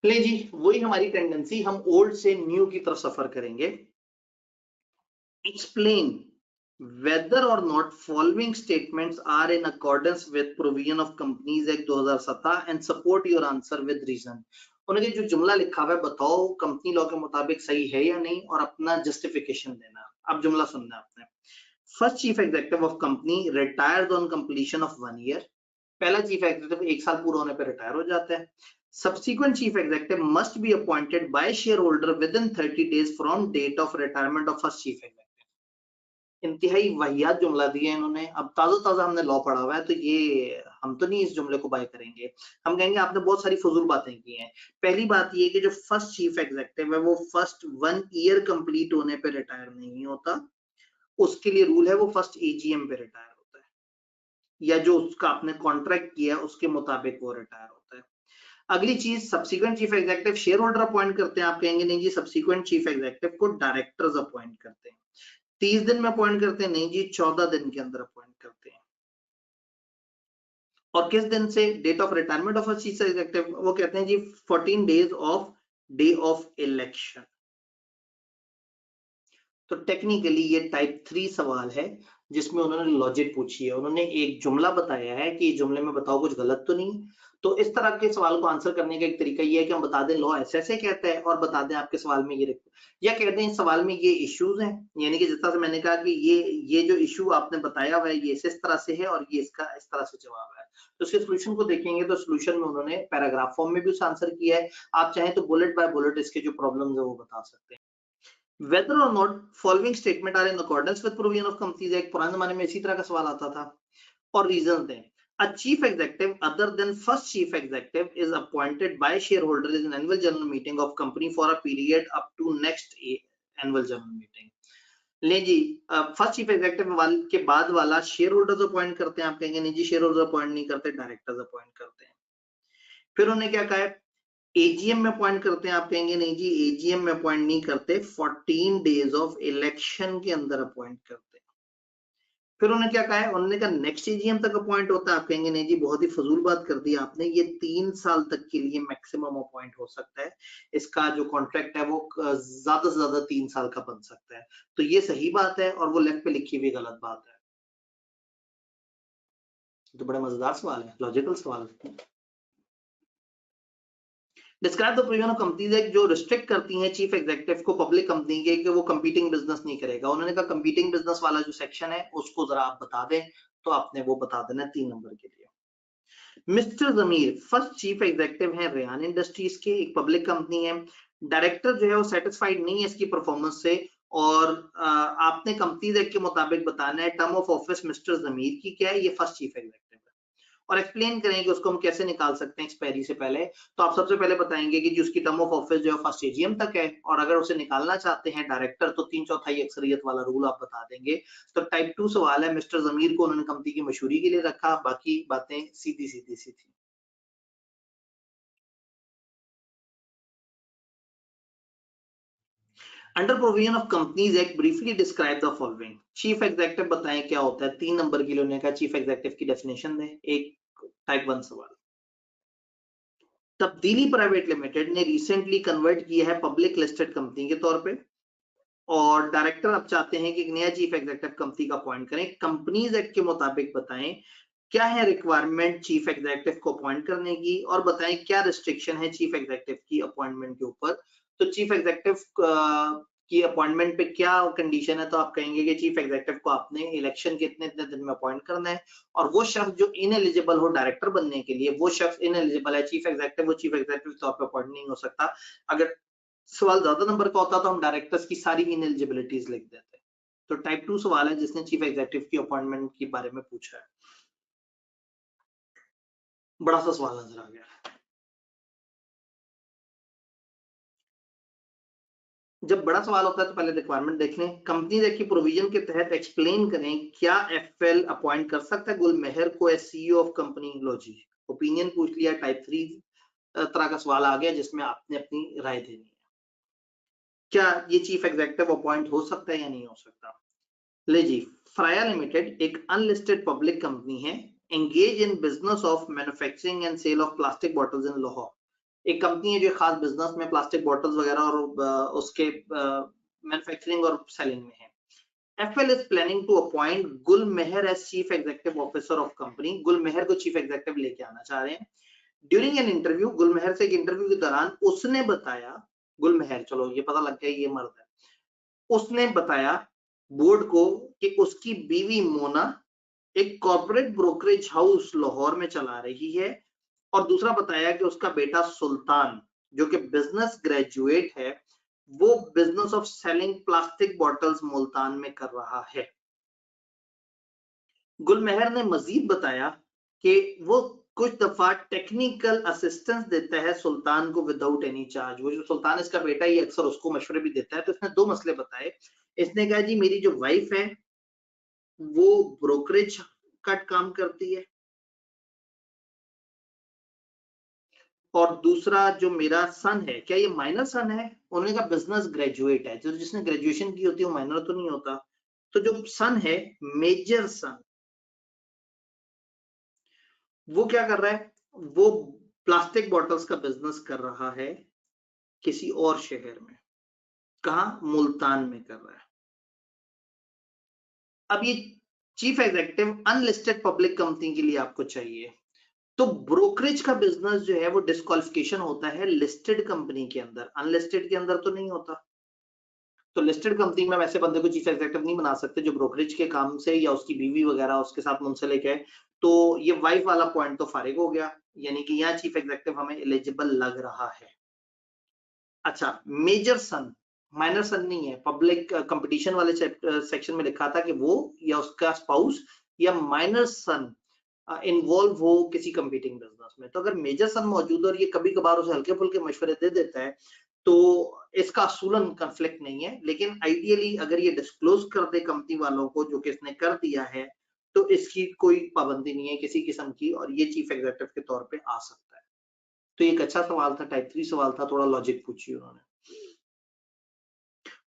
ले जी, वही हमारी टेंडेंसी, हम ओल्ड से न्यू की तरफ सफर करेंगे। Explain whether or not following statements are in accordance with provision of Companies Act 2017 and support your answer with reason। उन्होंने जो जुमला लिखा हुआ है, बताओ कंपनी लॉ के मुताबिक सही है या नहीं, और अपना जस्टिफिकेशन देना। अब जुमला सुनना है आपने। First chief executive of company retired on completion of 1 year. पहला चीफ एग्जीक्यूटिव 1 साल पूरा होने पर रिटायर हो जाता है। Subsequent chief executive must be appointed by shareholder within 30 days from date of retirement of first chief executive। इंतहाई वाहियात जुमला दिया इन्होंने। अब ताजा हमने लॉ पढ़ा हुआ है, तो ये हम तो नहीं इस जुमले को बाय करेंगे। हम कहेंगे आपने बहुत सारी फजूल बातें की हैं। पहली बात ये कि जो फर्स्ट चीफ एग्जीक्यूटिव है वो फर्स्ट 1 ईयर कंप्लीट होने पे रिटायर नहीं होता। उसके लिए रूल है वो फर्स्ट एजीएम पे रिटायर होता है, या जो उसका आपने कॉन्ट्रैक्ट किया उसके मुताबिक वो रिटायर होता है। अगली चीज, subsequent chief executive shareholder appoint करते हैं। आप कहेंगे नहीं जी, सब्सिक्वेंट चीफ एग्जीक्यूटिव को डायरेक्टर्स अपॉइंट करते हैं। 30 दिन में अपॉइंट करते हैं? नहीं जी, 14 दिन के अंदर अपॉइंट करते हैं। और किस दिन से? Date of retirement of chief executive, वो कहते हैं जी 14 days of day of election. तो टेक्निकली ये टाइप 3 सवाल है जिसमें उन्होंने लॉजिक पूछी है। उन्होंने एक जुमला बताया है कि जुमले में बताओ कुछ गलत तो नहीं। तो इस तरह के सवाल को आंसर करने का एक तरीका ये है कि हम बता दें लॉ ऐसे ऐसे कहता है, और बता दें आपके सवाल में ये, या कहते हैं इस सवाल में ये इश्यूज हैं। यानी कि जिस तरह से मैंने कहा कि ये जो इशू आपने बताया हुआ है ये इस तरह से है, और ये इसका इस तरह से जवाब है। तो इसके सोल्यूशन को देखेंगे तो सोल्यूशन में उन्होंने पैराग्राफ फॉर्म में भी उस आंसर किया है। आप चाहें तो बुलेट बाय बुलेट इसके जो प्रॉब्लम्स है वो बता सकते हैं। Whether or not following statement are in accordance with provision of Companies Act, पुराने जमाने में इसी तरह का सवाल आता था। और रीजन दें। A chief executive other than first chief executive is appointed by shareholders in annual general meeting of company for a period up to next annual general meeting। ले जी, फर्स्ट चीफ एग्जीक्यूटिव के बाद वाला share holders appoint करते हैं। आप कहेंगे नहीं जी, share holders appoint नहीं करते, डायरेक्टर्स अपॉइंट करते हैं। फिर उन्होंने क्या कहा है? एजीएम में अपॉइंट करते हैं। आप कहेंगे नहीं जी, एजीएम में अपॉइंट नहीं करते, 14 डेज ऑफ इलेक्शन के अंदर अपॉइंट करते हैं। फिर उन्होंने क्या कहा है? उन्होंने कहा नेक्स्ट एजीएम तक अपॉइंट होता है। आप कहेंगे नहीं जी, बहुत ही फजूल बात कर दी आपने, ये 3 साल तक के लिए मैक्सिमम अपॉइंट हो सकता है। इसका जो कॉन्ट्रैक्ट है वो ज्यादा से ज्यादा 3 साल का बन सकता है। तो ये सही बात है, और वो लेफ्ट पे लिखी हुई गलत बात है। तो बड़ा मजेदार सवाल है, लॉजिकल सवाल है। Describe the provision of companies act जो रिस्ट्रिक्ट करती हैं चीफ एग्जीक्यूटिव को पब्लिक कंपनी के कि वो कंपीटिंग बिजनेस नहीं करेगा। उन्होंने कहा कंपीटिंग बिजनेस वाला जो सेक्शन है उसको जरा आप बता दें। तो आपने वो बता देना 3 नंबर के लिए। मिस्टर जमीर फर्स्ट चीफ एग्जीक्यूटिव है रेयान इंडस्ट्रीज के, एक पब्लिक कंपनी है। डायरेक्टर जो है वो सेटिस्फाइड नहीं है इसकी परफॉर्मेंस से, और आपने कंपनीज एक्ट के मुताबिक बताना है टर्म ऑफ ऑफिस मिस्टर जमीर की क्या है। ये फर्स्ट चीफ एग्जीक्यूटिव है, और एक्सप्लेन करेंगे उसको हम कैसे निकाल सकते हैं एक्सपायरी से पहले। तो आप सबसे पहले बताएंगे कि जो उसकी टर्म ऑफ ऑफिस जो है फर्स्ट एजीएम तक है, और अगर उसे निकालना चाहते हैं डायरेक्टर तो 3/4 अक्सरियत वाला रूल आप बता देंगे। तो टाइप 2 सवाल है। मिस्टर जमीर को उन्होंने कंपनी की मशहूरी के लिए रखा, बाकी बातें सीधी सीधी सी थी। Under provision of companies act briefly describe the following. Chief executive बताएं क्या होता है। 3 नंबर के लिए उन्होंने कहा चीफ एग्जीक्यूटिव की डेफिनेशन दें। एक टाइप 1 सवाल। तब्दीली प्राइवेट लिमिटेड ने रिसेंटली कन्वर्ट किया है पब्लिक लिस्टेड कंपनी के तौर पे, और डायरेक्टर अब चाहते हैं कि एक नया चीफ एग्जीक्यूटिव कंपनी का अपॉइंट करें। कंपनीज एक्ट के मुताबिक बताएं क्या है रिक्वायरमेंट चीफ एग्जीक्यूटिव को अपॉइंट करने की, और बताएं क्या रिस्ट्रिक्शन है चीफ एग्जीक्यूटिव की अपॉइंटमेंट के ऊपर। तो चीफ एग्जीक्यूटिव की अपॉइंटमेंट पे क्या कंडीशन है? तो आप कहेंगे कि चीफ एग्जीक्यूटिव को आपने इलेक्शन के इतने इतने दिन में अपॉइंट करना है, और वो शख्स जो इनएलिजिबल हो डायरेक्टर बनने के लिए, वो शख्स इनएलिजिबल है चीफ एग्जीक्यूटिव, वो चीफ एग्जीक्यूटिव के तौर पर अपॉइंट नहीं हो सकता। अगर सवाल ज्यादा नंबर का होता तो हम डायरेक्टर्स की सारी इनएलिजिबिलिटीज लिख देते। तो टाइप 2 सवाल है जिसने चीफ एग्जीक्यूटिव की अपॉइंटमेंट के बारे में पूछा है। बड़ा सा सवाल नजर आ गया। जब बड़ा सवाल होता है तो पहले रिक्वायरमेंट देख लें। कंपनी एक्ट की प्रोविजन के तहत एक्सप्लेन करें क्या एफएल अपॉइंट कर सकता है गुल मेहर को एज सीईओ ऑफ कंपनी। लो जी, ओपिनियन पूछ लिया। टाइप 3 तरह का सवाल आ गया जिसमें आपने अपनी राय देनी है। क्या ये चीफ एग्जीक्यूटिव अपॉइंट हो सकता है या नहीं हो सकता? ले जी, फ्राया लिमिटेड एक अनलिस्टेड पब्लिक कंपनी है, engage in business of manufacturing and sale of plastic bottles in Lahore. एक कंपनी है जो खास बिजनेस में प्लास्टिक बॉटल्स वगैरह और उसके मैन्युफैक्चरिंग और सेलिंग में है। FL is planning to appoint Gul Meher as Chief Executive Officer of company. गुल मेहर को चीफ एग्जीक्यूटिव लेके आना चाह रहे हैं। ड्यूरिंग एन इंटरव्यू, गुल मेहर से एक इंटरव्यू के दौरान उसने बताया, गुल मेहर, चलो ये पता लग गया ये मर्द है, उसने बताया बोर्ड को कि उसकी बीवी मोना एक कॉर्पोरेट ब्रोकरेज हाउस लाहौर में चला रही है, और दूसरा बताया कि उसका बेटा सुल्तान जो कि बिजनेस ग्रेजुएट है, वो business of selling plastic bottles Multan में कर रहा है। गुलमेहर ने मजीद बताया कि वो कुछ दफा टेक्निकल असिस्टेंस देता है सुल्तान को विदाउट एनी चार्ज। वो जो सुल्तान इसका बेटा ही अक्सर उसको मशवरे भी देता है। तो इसने दो मसले बताए। इसने कहा जी मेरी जो वाइफ है वो ब्रोकरेज का काम करती है, और दूसरा जो मेरा सन है, क्या ये माइनर सन है? उन्होंने कहा बिजनेस ग्रेजुएट है, जो जिसने ग्रेजुएशन की होती है वो माइनर तो नहीं होता। तो जो सन है, मेजर सन, वो क्या कर रहा है? वो प्लास्टिक बॉटल्स का बिजनेस कर रहा है किसी और शहर में। कहा? मुल्तान में कर रहा है। अब ये chief executive unlisted public company के लिए आपको चाहिए, तो ब्रोकरेज का बिजनेस जो है वो डिस्क्वालिफिकेशन होता है लिस्टेड कंपनी के अंदर, अनलिस्टेड के अंदर तो नहीं होता। तो लिस्टेड कंपनी में वैसे बंदे को चीफ एग्जीक्यूटिव नहीं बना सकते जो ब्रोकरेज के काम से या उसकी बीवी वगैरह उसके साथ मुंसलिक है। तो ये वाइफ वाला पॉइंट तो फारिग हो गया, यानी कि यहाँ चीफ एग्जीक्यूटिव हमें एलिजिबल लग रहा है। अच्छा, मेजर सन, माइनर सन नहीं है। पब्लिक कंपटीशन वाले सेक्शन में लिखा था कि वो या उसका स्पाउस या माइनर सन इन्वॉल्व हो किसी कंपीटिंग बिजनेस में। तो अगर मेजर सन मौजूद और ये कभी कभार उसे हल्के फुल्के मशवरे दे देता है तो इसका असूलन कंफ्लिक्ट नहीं है। लेकिन आइडियली अगर ये डिस्क्लोज कर दे कंपनी वालों को जो कि इसने कर दिया है, तो इसकी कोई पाबंदी नहीं है किसी किस्म की, और ये चीफ एग्जीक्यूटिव के तौर पे आ सकता है। तो एक अच्छा सवाल था, टाइप 3 सवाल था, थोड़ा लॉजिक पूछी उन्होंने।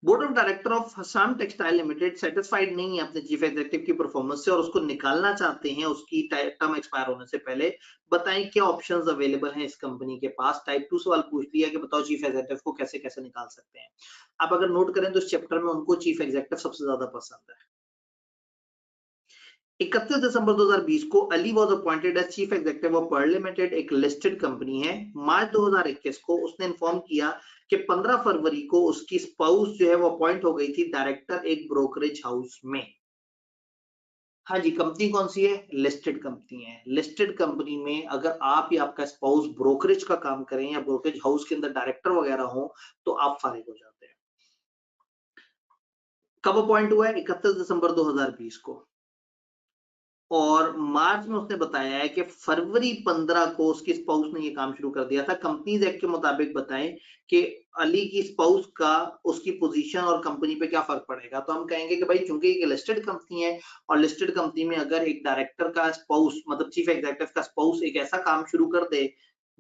Board of director of Hasam textile limited satisfied नहीं है अपने चीफ एग्जीक्यूटिव की परफॉर्मेंस से और उसको निकालना चाहते हैं उसकी टर्म एक्सपायर होने से पहले। बताएं क्या ऑप्शंस अवेलेबल हैं इस कंपनी के पास। टाइप 2 सवाल पूछ लिया कि बताओ चीफ एग्जीक्यूटिव को कैसे कैसे निकाल सकते हैं। आप अगर नोट करें तो इस चैप्टर में उनको चीफ एग्जीक्यूटिव सबसे ज्यादा पसंद है। 31 दिसंबर 2020 को Ali was appointed as chief executive of Pearl Limited, एक लिस्टेड कंपनी है। मार्च 2021 को उसने इन्फॉर्म किया कि 15 फरवरी को उसकी स्पाउस जो है वो अपॉइंट हो गई थी डायरेक्टर एक ब्रोकरेज हाउस में। हाँ जी, कंपनी कौन सी है? लिस्टेड कंपनी है। लिस्टेड कंपनी में अगर आप या आपका स्पाउस ब्रोकरेज का काम करें या ब्रोकरेज हाउस के अंदर डायरेक्टर वगैरह हो तो आप फारिग हो जाते हैं। कब अपॉइंट हुआ है? 31 दिसंबर 2020 को। और मार्च में उसने बताया है कि फरवरी 15 को उसकी स्पाउस ने ये काम शुरू कर दिया था। कंपनीज एक्ट के मुताबिक बताएं कि अली की स्पाउस का उसकी पोजीशन और कंपनी पे क्या फर्क पड़ेगा। तो हम कहेंगे कि भाई चूंकि एक लिस्टेड कंपनी है और लिस्टेड कंपनी में अगर एक डायरेक्टर का स्पाउस मतलब चीफ एग्जीक्यूटिव का स्पाउस एक ऐसा काम शुरू कर दे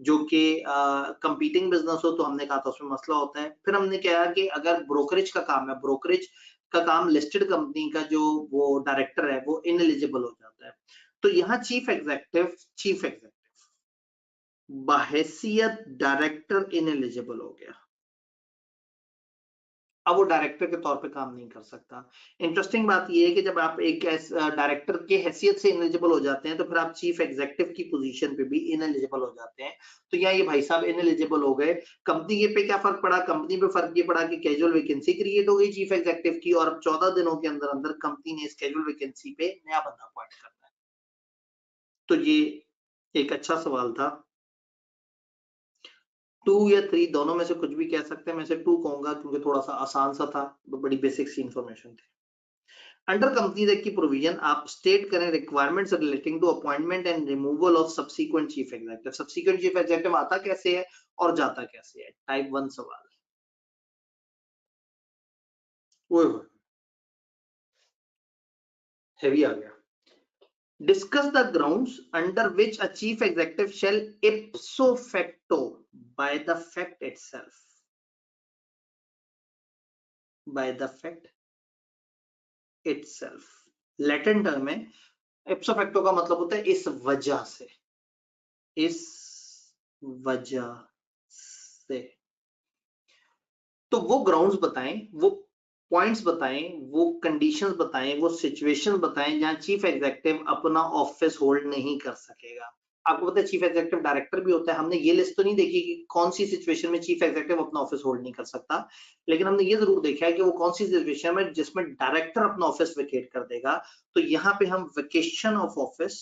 जो कि कंपीटिंग बिजनेस हो, तो हमने कहा था उसमें मसला होता है। फिर हमने कहा कि अगर ब्रोकरेज का काम है, ब्रोकरेज का काम लिस्टेड कंपनी का जो वो डायरेक्टर है वो इनएलिजिबल हो जाता है। तो यहाँ चीफ एग्जीक्यूटिव बहैसियत डायरेक्टर इनएलिजिबल हो गया। अब वो डायरेक्टर के तौर पे काम नहीं कर सकता। इंटरेस्टिंग बात ये है कि जब आप एक डायरेक्टर के हैसियत से इनएलिजिबल हो जाते हैं तो फिर आप चीफ एग्जीक्यूटिव की पोजीशन पे भी इनएलिजिबल हो जाते हैं। तो यहाँ ये भाई साहब इनएलिजिबल हो गए। कंपनी ये पे क्या फर्क पड़ा? कंपनी पे फर्क ये पड़ा कि कैजुअल वैकेंसी क्रिएट हो गई चीफ एग्जीक्यूटिव की, और अब 14 दिनों के अंदर अंदर कंपनी ने इस कैजुअल वैकेंसी पे नया बंदा अपॉइंट करना है। तो ये एक अच्छा सवाल था। 2 या 3 दोनों में से कुछ भी कह सकते हैं। मैं से 2 कहूंगा क्योंकि थोड़ा सा आसान सा था, बड़ी बेसिक सी इंफॉर्मेशन थी। अंडर कंपनीज एक्ट की प्रोविजन आप स्टेट करें requirements relating to appointment and removal of subsequent chief executive. Subsequent chief executive आता कैसे है और जाता कैसे है? टाइप 1 सवाल। ओए होए, हैवी आ गया। Discuss the grounds under which a chief executive shall ipso facto by the fact itself, by the fact itself. Latin term में इप्सो फैक्टो का मतलब होता है इस वजह से, इस वजह से। तो वो ग्राउंड्स बताएं, वो पॉइंट्स बताएं, वो कंडीशंस बताएं, वो सिचुएशन बताएं जहां चीफ एग्जीक्यूटिव अपना ऑफिस होल्ड नहीं कर सकेगा। आपको पता है चीफ एग्जीक्यूटिव डायरेक्टर भी होता है। हमने ये लिस्ट तो नहीं देखी कि कौन सी सिचुएशन में चीफ एग्जीक्यूटिव अपना ऑफिस होल्ड नहीं कर सकता, लेकिन हमने ये जरूर देखा है कि वो कौन सी सिचुएशन में जिसमें डायरेक्टर अपना ऑफिस वेकेट कर देगा। तो यहाँ पे हम वेकेशन ऑफ ऑफिस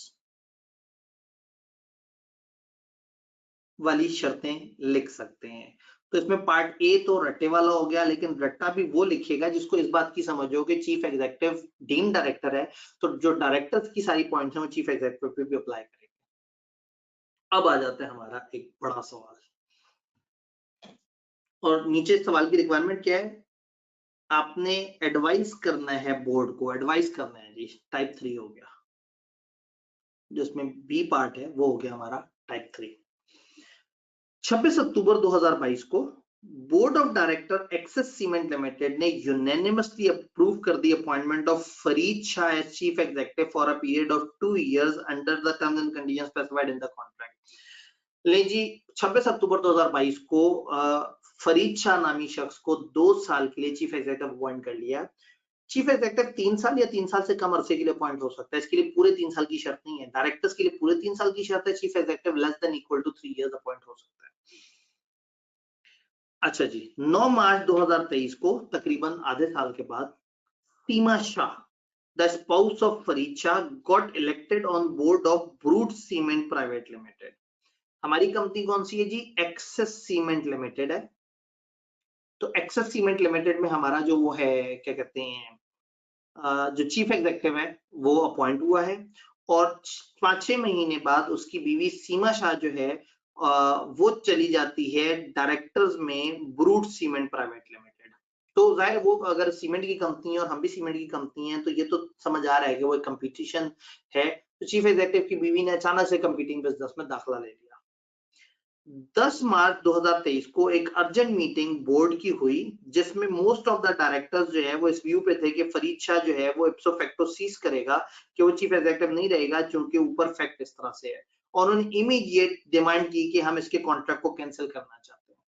वाली शर्तें लिख सकते हैं। तो इसमें पार्ट ए तो रट्टे वाला हो गया, लेकिन रट्टा भी वो लिखेगा जिसको इस बात की समझ हो कि चीफ एग्जीक्यूटिव डीम डायरेक्टर है, तो जो डायरेक्टर्स की सारी पॉइंट्स हैं वो चीफ एग्जीक्यूटिव पे भी अप्लाई करेंगे। अब आ जाता है हमारा एक बड़ा सवाल, और नीचे सवाल की रिक्वायरमेंट क्या है? आपने एडवाइस करना है बोर्ड को, एडवाइस करना है जी, टाइप 3 हो गया। जिसमें बी पार्ट है वो हो गया हमारा टाइप 3। 26 अक्टूबर 2022 को board of director Access Cement Limited ने यूनानिमसली अप्रूव कर दी appointment of Farid Shah as chief executive for a period of 2 years under the terms and conditions specified in the contract. ले जी, 26 अक्टूबर 2022 को फरीद शाह नामी शख्स को 2 साल के लिए चीफ एग्जीक्यूटिव अपॉइंट कर लिया। चीफ एग्जीक्यूटिव 3 साल या 3 साल से कम अरसे के लिए अपॉइंट हो सकता है। इसके लिए पूरे 3 साल की शर्त नहीं है। डायरेक्टर्स के लिए पूरे 3 साल की शर्त है, chief executive less than equal to 3 years appoint हो सकता है। अच्छा जी, 9 मार्च 2023 को तकरीबन आधे साल के बाद Seema Shah, the spouse of Farid Shah, got elected on board of Brute Cement Private Limited. हमारी कंपनी कौन सी है जी? एक्सेस सीमेंट लिमिटेड है। तो एक्सेस सीमेंट लिमिटेड में हमारा जो वो है, क्या कहते हैं, जो चीफ एग्जीक्यूटिव है वो अपॉइंट हुआ है, और 5-6 महीने बाद उसकी बीवी सीमा शाह जो है वो चली जाती है डायरेक्टर्स में ब्रूट सीमेंट प्राइवेट लिमिटेड। तो जाहिर वो अगर सीमेंट की कंपनी है और हम भी सीमेंट की कंपनी है, तो ये तो समझ आ रहा है कि वो एक कंपटीशन है। तो चीफ एग्जीक्यूटिव की बीवी ने अचानक से कंपीटिंग बिजनेस में दाखिला ले लिया। 10 मार्च 2023 को एक अर्जेंट मीटिंग बोर्ड की हुई, जिसमें मोस्ट ऑफ द डायरेक्टर्स जो है वो इस व्यू पे थे कि फरीद शाह जो है वो इप्सो फैक्टो सीज करेगा, कि वो चीफ एग्जीक्यूटिव नहीं रहेगा, क्योंकि ऊपर फैक्ट इस तरह से है। और उन्होंने इमीडिएट डिमांड की कि हम इसके कॉन्ट्रैक्ट को कैंसिल करना चाहते हैं।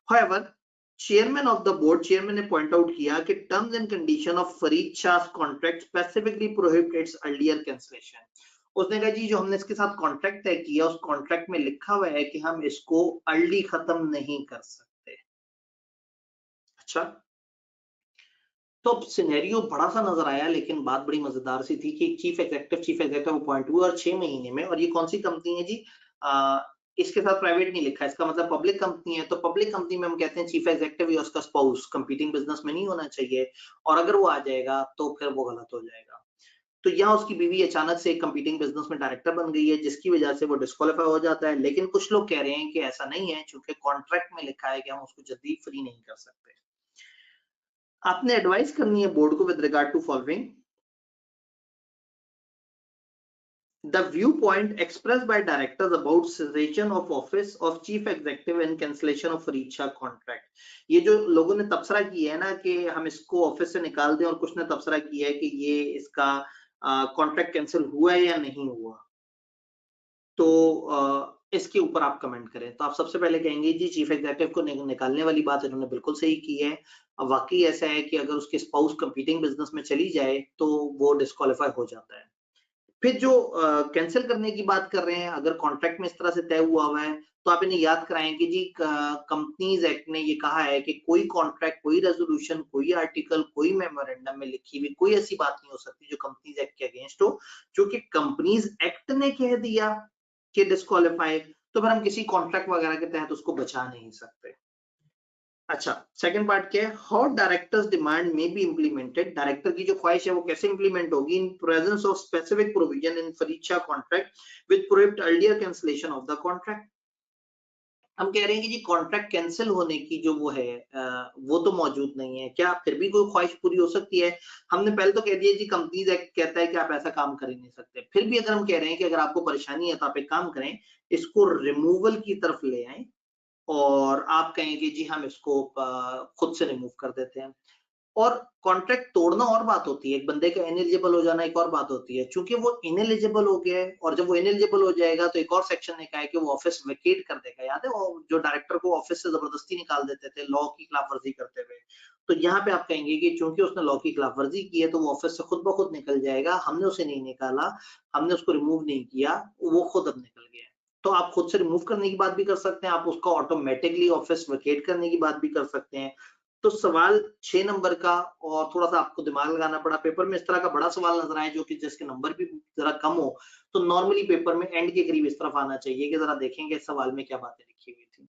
However, chairman of the board, chairman ने पॉइंट आउट किया कि terms and condition of Farid Shah contract specifically prohibits earlier cancellation. उसने कहा जी, जो हमने इसके साथ कॉन्ट्रैक्ट तय किया उस कॉन्ट्रैक्ट में लिखा हुआ है कि हम इसको अर्ली खत्म नहीं कर सकते। अच्छा, तो अब सिनेरियो बड़ा सा नजर आया, लेकिन बात बड़ी मजेदार सी थी कि चीफ एग्जीक्यूटिव अपॉइंट हुए और 6 महीने में, और ये कौन सी कंपनी है जी? इसके साथ प्राइवेट नहीं लिखा, इसका मतलब पब्लिक कंपनी है। तो पब्लिक कंपनी में हम कहते हैं चीफ एग्जीक्यूटिव या उसका स्पाउस कंपीटिंग बिजनेस में नहीं होना चाहिए, और अगर वो आ जाएगा तो फिर वो गलत हो जाएगा। तो यहाँ उसकी बीवी अचानक से कंपीटिंग बिजनेस में डायरेक्टर बन गई है, जिसकी वजह से वो डिस्क्वालीफाई हो जाता है। लेकिन कुछ लोग कह रहे हैं कि ऐसा नहीं है, क्योंकि कॉन्ट्रैक्ट में लिखा है कि हम उसको जल्दी फ्री नहीं कर सकते। आपने एडवाइस करनी है बोर्ड को with regard to following the viewpoint expressed by directors about cessation of office of chief executive and cancellation of Fareed Shah contract। ये जो लोगों ने तबसरा किया है ना कि हम इसको ऑफिस से निकाल दें, और कुछ ने तबसरा किया है कि ये इसका कॉन्ट्रैक्ट कैंसिल हुआ है या नहीं हुआ, तो इसके ऊपर आप कमेंट करें। तो आप सबसे पहले कहेंगे जी, चीफ एग्जीक्यूटिव को निकालने वाली बात इन्होंने बिल्कुल सही की है। अब वाकई ऐसा है कि अगर उसके स्पाउस कंपीटिंग बिजनेस में चली जाए तो वो डिस्क्वालीफाई हो जाता है। फिर जो कैंसिल करने की बात कर रहे हैं, अगर कॉन्ट्रैक्ट में इस तरह से तय हुआ है, तो आप इन्हें याद कराएं कि जी कंपनीज एक्ट ने ये कहा है कि कोई कॉन्ट्रैक्ट, कोई रेजोल्यूशन, कोई आर्टिकल, कोई मेमोरेंडम में लिखी हुई कोई ऐसी बात नहीं हो सकती जो कंपनीज एक्ट के अगेंस्ट हो, क्योंकि कंपनीज एक्ट ने कह दिया कि डिस्क्वालीफाई, तो फिर हम किसी कॉन्ट्रैक्ट वगैरह के तहत उसको बचा नहीं सकते। अच्छा, सेकंड पार्ट क्या है? हाउ डायरेक्टर्स डिमांड में बी इम्प्लीमेंटेड। डायरेक्टर की जो ख्वाहिश है वो कैसे इंप्लीमेंट होगी? In presence of specific provision in Farid Shah contract with prohibit earlier cancellation of the contract. हम कह रहे हैं कि जी कॉन्ट्रैक्ट कैंसिल होने की जो वो है वो तो मौजूद नहीं है, क्या फिर भी कोई ख्वाहिश पूरी हो सकती है? हमने पहले तो कह दिया जी कंपनीज एक्ट कहता है कि आप ऐसा काम कर ही नहीं सकते। फिर भी अगर हम कह रहे हैं कि अगर आपको परेशानी है तो आप एक काम करें, इसको रिमूवल की तरफ ले आए, और आप कहेंगे जी हम इसको खुद से रिमूव कर देते हैं। और कॉन्ट्रैक्ट तोड़ना और बात होती है, एक बंदे का इनएलिजिबल हो जाना एक और बात होती है। चूंकि वो इनएलिजिबल हो गया है और जब वो इनएलिजिबल हो जाएगा तो एक और सेक्शन ने कहा है कि वो ऑफिस वेकेट कर देगा। याद है वो जो डायरेक्टर को ऑफिस से जबरदस्ती निकाल देते थे लॉ की खिलाफवर्जी करते हुए, तो यहाँ पे आप कहेंगे कि चूंकि उसने लॉ की खिलाफवर्जी की है तो वो ऑफिस से खुद ब खुद निकल जाएगा, हमने उसे नहीं निकाला, हमने उसको रिमूव नहीं किया, वो खुद अब निकल गया है। तो आप खुद से रिमूव करने की बात भी कर सकते हैं, आप उसका ऑटोमेटिकली ऑफिस वेकेट करने की बात भी कर सकते हैं। तो सवाल 6 नंबर का, और थोड़ा-सा आपको दिमाग लगाना पड़ा, पेपर में इस तरह का बड़ा सवाल नज़र आए जो कि जिसके नंबर भी ज़रा कम हो, तो नॉर्मली पेपर में एंड के करीब इस तरफ आना चाहिए कि ज़रा देखेंगे इस सवाल में क्या बातें लिखी हुई थी।